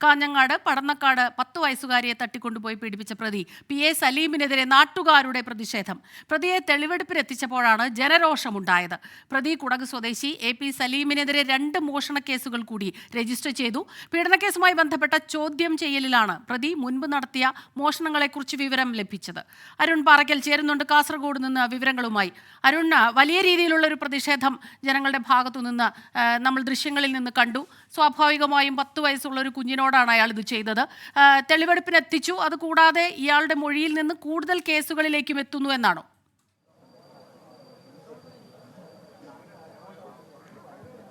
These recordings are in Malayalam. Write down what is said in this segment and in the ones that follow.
കാഞ്ഞങ്ങാട് പടന്നക്കാട് 10 വയസ്സുകാരിയെ തട്ടിക്കൊണ്ടുപോയി പീഡിപ്പിച്ച പ്രതി PA സലീമിനെതിരെ നാട്ടുകാരുടെ പ്രതിഷേധം. പ്രതിയെ തെളിവെടുപ്പിനെത്തിച്ചപ്പോഴാണ് ജനരോഷമുണ്ടായത്. പ്രതി കുടക് സ്വദേശി AP സലീമിനെതിരെ 2 മോഷണ കേസുകൾ കൂടി രജിസ്റ്റർ ചെയ്തു. പീഡനക്കേസുമായി ബന്ധപ്പെട്ട ചോദ്യം ചെയ്യലിലാണ് പ്രതി മുൻപ് നടത്തിയ മോഷണങ്ങളെക്കുറിച്ച് വിവരം ലഭിച്ചത്. അരുൺ പാറയ്ക്കൽ ചേരുന്നുണ്ട് കാസർഗോഡ് നിന്ന് വിവരങ്ങളുമായി. അരുൺ, വലിയ രീതിയിലുള്ള ഒരു പ്രതിഷേധം ജനങ്ങളുടെ ഭാഗത്തുനിന്ന് നമ്മൾ ദൃശ്യങ്ങളിൽ നിന്ന് കണ്ടു. സ്വാഭാവികമായും 10 വയസ്സുള്ള ഒരു കുഞ്ഞിനോടാണ് അയാൾ ഇത് ചെയ്തത്. തെളിവെടുപ്പിനെത്തിച്ചു. അതുകൂടാതെ ഇയാളുടെ മൊഴിയിൽ നിന്ന് കൂടുതൽ കേസുകളിലേക്കും എത്തുന്നു എന്നാണോ?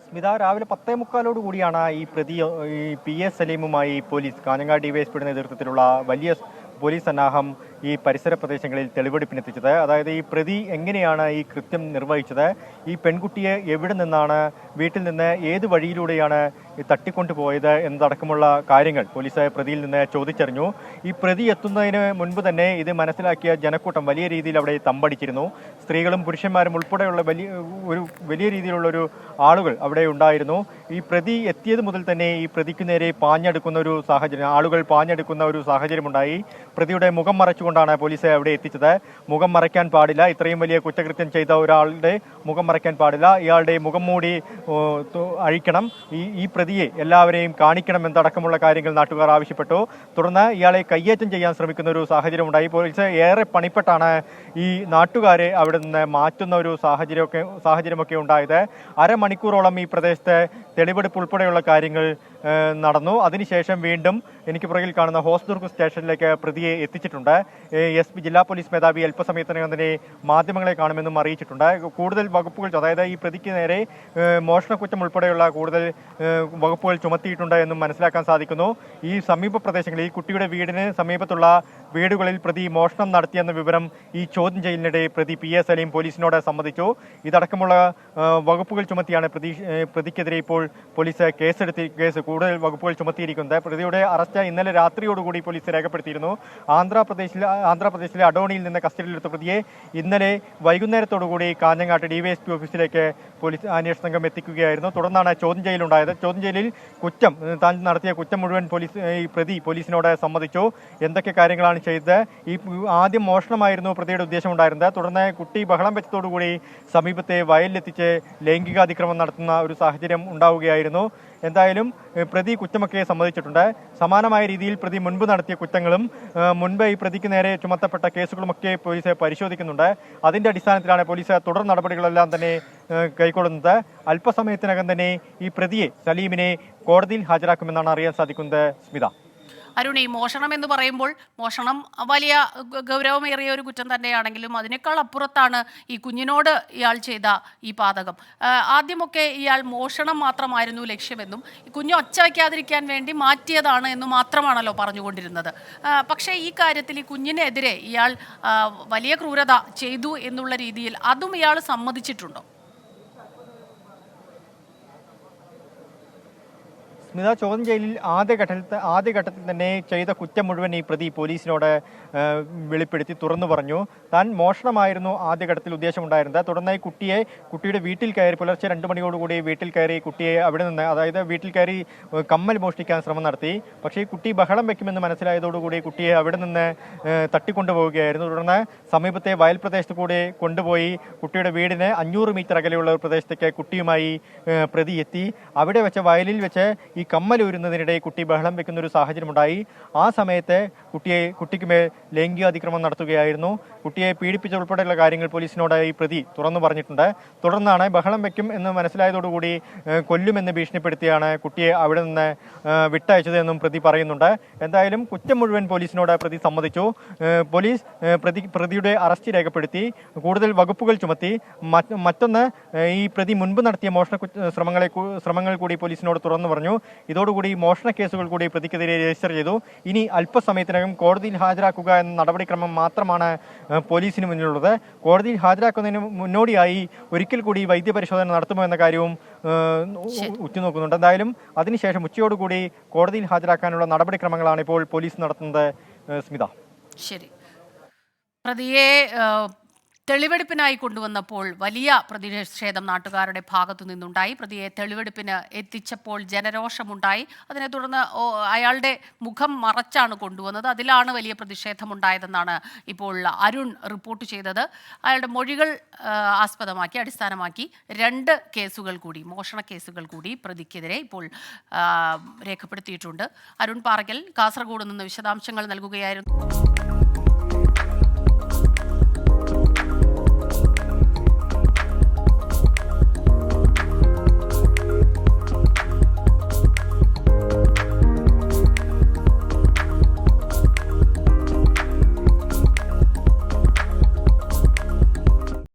സ്മിത, രാവിലെ 10:45 കൂടിയാണ് ഈ പ്രതി PA സലീമുമായി പോലീസ് കാഞ്ഞങ്ങാട് ഡിവൈഎസ്പിയുടെ നേതൃത്വത്തിലുള്ള വലിയ പോലീസ് സന്നാഹം ഈ പരിസര പ്രദേശങ്ങളിൽ തെളിവെടുപ്പിനെത്തിച്ചത്. അതായത് ഈ പ്രതി എങ്ങനെയാണ് ഈ കൃത്യം നിർവഹിച്ചത്, ഈ പെൺകുട്ടിയെ എവിടെ നിന്നാണ്, വീട്ടിൽ നിന്ന് ഏത് വഴിയിലൂടെയാണ് തട്ടിക്കൊണ്ടുപോയത് എന്നതടക്കമുള്ള കാര്യങ്ങൾ പോലീസ് പ്രതിയിൽ നിന്ന് ചോദിച്ചറിഞ്ഞു. ഈ പ്രതി എത്തുന്നതിന് മുൻപ് തന്നെ ഇത് മനസ്സിലാക്കിയ ജനക്കൂട്ടം വലിയ രീതിയിൽ അവിടെ തമ്പടിച്ചിരുന്നു. സ്ത്രീകളും പുരുഷന്മാരും ഉൾപ്പെടെയുള്ള വലിയ രീതിയിലുള്ളൊരു ആളുകൾ അവിടെ ഉണ്ടായിരുന്നു. ഈ പ്രതി എത്തിയത് മുതൽ തന്നെ ഈ പ്രതിക്ക് നേരെ പാഞ്ഞെടുക്കുന്ന ഒരു സാഹചര്യം, ആളുകൾ പാഞ്ഞെടുക്കുന്ന ഒരു സാഹചര്യമുണ്ടായി. പ്രതിയുടെ മുഖം മറച്ചുകൊണ്ടാണ് പോലീസ് അവിടെ എത്തിച്ചത്. മുഖം മറയ്ക്കാൻ പാടില്ല, ഇത്രയും വലിയ കുറ്റകൃത്യം ചെയ്ത ഒരാളുടെ മുഖം മറയ്ക്കാൻ പാടില്ല, ഇയാളുടെ മുഖം മൂടി അഴിക്കണം, ഈ പ്രതിയെ എല്ലാവരെയും കാണിക്കണം എന്നടക്കമുള്ള കാര്യങ്ങൾ നാട്ടുകാർ ആവശ്യപ്പെട്ടു. തുടർന്ന് ഇയാളെ കയ്യേറ്റം ചെയ്യാൻ ശ്രമിക്കുന്ന ഒരു സാഹചര്യമുണ്ടായി. പോലീസ് ഏറെ പണിപ്പെട്ടാണ് ഈ നാട്ടുകാരെ അവിടെ നിന്ന് മാറ്റുന്ന ഒരു സാഹചര്യമൊക്കെ ഉണ്ടായത്. അരമണിക്കൂറോളം ഈ പ്രദേശത്തെ തെളിവെടുപ്പ് ഉൾപ്പെടെയുള്ള കാര്യങ്ങൾ നടന്നു. അതിനുശേഷം വീണ്ടും എനിക്ക് പുറകിൽ കാണുന്ന ഹോസ്ദുർഗ് സ്റ്റേഷനിലേക്ക് പ്രതിയെ എത്തിച്ചിട്ടുണ്ട്. SP ജില്ലാ പോലീസ് മേധാവി അല്പസമയത്തിനകം തന്നെ മാധ്യമങ്ങളെ കാണുമെന്നും അറിയിച്ചിട്ടുണ്ട്. കൂടുതൽ വകുപ്പുകൾ, അതായത് ഈ പ്രതിക്ക് നേരെ മോഷണക്കുറ്റം ഉൾപ്പെടെയുള്ള കൂടുതൽ വകുപ്പുകൾ ചുമത്തിയിട്ടുണ്ട് എന്നും മനസ്സിലാക്കാൻ സാധിക്കുന്നു. ഈ സമീപ പ്രദേശങ്ങളിൽ, ഈ കുട്ടിയുടെ വീടിന് സമീപത്തുള്ള വീടുകളിൽ പ്രതി മോഷണം നടത്തിയെന്ന വിവരം ഈ ചോദ്യം ചെയ്യലിനിടെ പ്രതി PA സലീം പോലീസിനോട് സമ്മതിച്ചു. ഇതടക്കമുള്ള വകുപ്പുകൾ ചുമത്തിയാണ് പ്രതിക്കെതിരെ ഇപ്പോൾ പോലീസ് കൂടുതൽ വകുപ്പുകൾ ചുമത്തിയിരിക്കുന്നത്. പ്രതിയുടെ അറസ്റ്റ് ഇന്നലെ രാത്രിയോടുകൂടി പോലീസ് രേഖപ്പെടുത്തിയിരുന്നു. ആന്ധ്രാപ്രദേശിലെ അഡോണിയിൽ നിന്ന് കസ്റ്റഡിയിലെടുത്ത പ്രതിയെ ഇന്നലെ വൈകുന്നേരത്തോടുകൂടി കാഞ്ഞങ്ങാട്ട് DYSP ഓഫീസിലേക്ക് പോലീസ് അന്വേഷണ സംഘം എത്തിക്കുകയായിരുന്നു. തുടർന്നാണ് ചോദ്യം ചെയ്യലുണ്ടായത്. ചോദ്യം ചെയ്യലിൽ താൻ നടത്തിയ കുറ്റം മുഴുവൻ ഈ പ്രതി പോലീസിനോട് സമ്മതിച്ചു. എന്തൊക്കെ കാര്യങ്ങളാണ് ചെയ്തത്, ഈ ആദ്യം മോഷണമായിരുന്നു പ്രതിയുടെ ഉദ്ദേശമുണ്ടായിരുന്നത്. തുടർന്ന് കുട്ടി ബഹളം വെച്ചതോടുകൂടി സമീപത്തെ വയലിലെത്തിച്ച് ലൈംഗികാതിക്രമം നടത്തുന്ന ഒരു സാഹചര്യം ഉണ്ടാവുകയായിരുന്നു. എന്തായാലും പ്രതി കുറ്റമൊക്കെ സമ്മതിച്ചിട്ടുണ്ട്. സമാനമായ രീതിയിൽ പ്രതി മുൻപ് നടത്തിയ കുറ്റങ്ങളും മുൻപ് ഈ പ്രതിക്ക് നേരെ ചുമത്തപ്പെട്ട കേസുകളുമൊക്കെ പോലീസ് പരിശോധിക്കുന്നുണ്ട്. അതിന്റെ അടിസ്ഥാനത്തിലാണ് പോലീസ് തുടർ നടപടികളെല്ലാം തന്നെ കൈക്കൊള്ളുന്നത്. അല്പസമയത്തിനകം തന്നെ ഈ പ്രതിയെ സലീമിനെ കോടതിയിൽ ഹാജരാക്കുമെന്നാണ് അറിയാൻ സാധിക്കുന്നത്. സ്മിത, അരുൺ, ഈ മോഷണം എന്ന് പറയുമ്പോൾ മോഷണം വലിയ ഗൗരവമേറിയ ഒരു കുറ്റം തന്നെയാണെങ്കിലും അതിനേക്കാൾ അപ്പുറത്താണ് ഈ കുഞ്ഞിനോട് ഇയാൾ ചെയ്ത ഈ പാതകം. ആദ്യമൊക്കെ ഇയാൾ മോഷണം മാത്രമായിരുന്നു ലക്ഷ്യമെന്നും കുഞ്ഞ് ഒച്ച വയ്ക്കാതിരിക്കാൻ വേണ്ടി മാറ്റിയതാണ് എന്ന് മാത്രമാണല്ലോ പറഞ്ഞുകൊണ്ടിരുന്നത്. പക്ഷേ ഈ കാര്യത്തിൽ ഈ കുഞ്ഞിനെതിരെ ഇയാൾ വലിയ ക്രൂരത ചെയ്തു എന്നുള്ള രീതിയിൽ അതും ഇയാൾ സമ്മതിച്ചിട്ടുണ്ടോ? സ്മിത, ചോദ്യം ചെയ്യലിൽ ആദ്യഘട്ടത്തിൽ തന്നെ ചെയ്ത കുറ്റം മുഴുവൻ ഈ പ്രതി പോലീസിനോട് വെളിപ്പെടുത്തി തുറന്നു പറഞ്ഞു. താൻ മോഷണമായിരുന്നു ആദ്യഘട്ടത്തിൽ ഉദ്ദേശമുണ്ടായിരുന്നത്. തുടർന്ന് കുട്ടിയുടെ വീട്ടിൽ കയറി പുലർച്ചെ 2 മണിയോടുകൂടി വീട്ടിൽ കയറി കുട്ടിയെ അവിടെ നിന്ന്, അതായത് വീട്ടിൽ കയറി കമ്മൽ മോഷ്ടിക്കാൻ ശ്രമം നടത്തി. പക്ഷേ ഈ കുട്ടി ബഹളം വെക്കുമെന്ന് മനസ്സിലായതോടുകൂടി കുട്ടിയെ അവിടെ നിന്ന് തട്ടിക്കൊണ്ടുപോവുകയായിരുന്നു. തുടർന്ന് സമീപത്തെ വയൽ പ്രദേശത്ത് കൂടെ കൊണ്ടുപോയി കുട്ടിയുടെ വീടിന് 500 മീറ്റർ അകലെയുള്ള ഒരു പ്രദേശത്തേക്ക് കുട്ടിയുമായി പ്രതി എത്തി. അവിടെ വെച്ച്, വയലിൽ വെച്ച് ഈ കമ്മൽ ഊരുന്നതിനിടെ കുട്ടി ബഹളം വെക്കുന്ന ഒരു സാഹചര്യമുണ്ടായി. ആ സമയത്ത് കുട്ടിക്കുമേൽ ലൈംഗിക അതിക്രമം നടത്തുകയായിരുന്നു. കുട്ടിയെ പീഡിപ്പിച്ച ഉൾപ്പെടെയുള്ള കാര്യങ്ങൾ പോലീസിനോട് ഈ പ്രതി തുറന്നു പറഞ്ഞിട്ടുണ്ട്. തുടർന്നാണ് ബഹളം വെക്കും എന്ന് മനസ്സിലായതോടുകൂടി കൊല്ലുമെന്ന് ഭീഷണിപ്പെടുത്തിയാണ് കുട്ടിയെ അവിടെ നിന്ന് വിട്ടയച്ചതെന്നും പ്രതി പറയുന്നുണ്ട്. എന്തായാലും കുറ്റം മുഴുവൻ പോലീസിനോട് പ്രതി സമ്മതിച്ചു. പോലീസ് പ്രതിയുടെ അറസ്റ്റ് രേഖപ്പെടുത്തി, കൂടുതൽ വകുപ്പുകൾ ചുമത്തി. മറ്റൊന്ന്, ഈ പ്രതി മുൻപ് നടത്തിയ മോഷണ ശ്രമങ്ങൾ കൂടി പോലീസിനോട് തുറന്നു പറഞ്ഞു. ഇതോടുകൂടി മോഷണ കേസുകൾ കൂടി പ്രതിക്കെതിരെ രജിസ്റ്റർ ചെയ്തു. ഇനി അല്പസമയത്തിനകം കോടതിയിൽ ഹാജരാക്കുക എന്ന നടപടിക്രമം മാത്രമാണ് പോലീസിന് മുന്നിലുള്ളത്. കോടതിയിൽ ഹാജരാക്കുന്നതിന് മുന്നോടിയായി ഒരിക്കൽ കൂടി വൈദ്യപരിശോധന നടത്തുമോ എന്ന കാര്യവും ഉറ്റുനോക്കുന്നുണ്ട്. എന്തായാലും അതിനുശേഷം ഉച്ചയോടുകൂടി കോടതിയിൽ ഹാജരാക്കാനുള്ള നടപടിക്രമങ്ങളാണ് ഇപ്പോൾ പോലീസ് നടത്തുന്നത്. സ്മിത, ശരി. പ്രതിയെ തെളിവെടുപ്പിനായി കൊണ്ടുവന്നപ്പോൾ വലിയ പ്രതിഷേധം നാട്ടുകാരുടെ ഭാഗത്തു നിന്നുണ്ടായി. പ്രതിയെ തെളിവെടുപ്പിന് എത്തിച്ചപ്പോൾ ജനരോഷമുണ്ടായി. അതിനെ തുടർന്ന് അയാളുടെ മുഖം മറച്ചാണ് കൊണ്ടുവന്നത്. അതിലാണ് വലിയ പ്രതിഷേധമുണ്ടായതെന്നാണ് ഇപ്പോൾ അരുൺ റിപ്പോർട്ട് ചെയ്തത്. അയാളുടെ മൊഴികൾ അടിസ്ഥാനമാക്കി 2 കേസുകൾ കൂടി, മോഷണ കേസുകൾ കൂടി പ്രതിക്കെതിരെ ഇപ്പോൾ രേഖപ്പെടുത്തിയിട്ടുണ്ട്. അരുൺ പാറയ്ക്കൽ കാസർഗോഡ് നിന്ന് വിശദാംശങ്ങൾ നൽകുകയായിരുന്നു.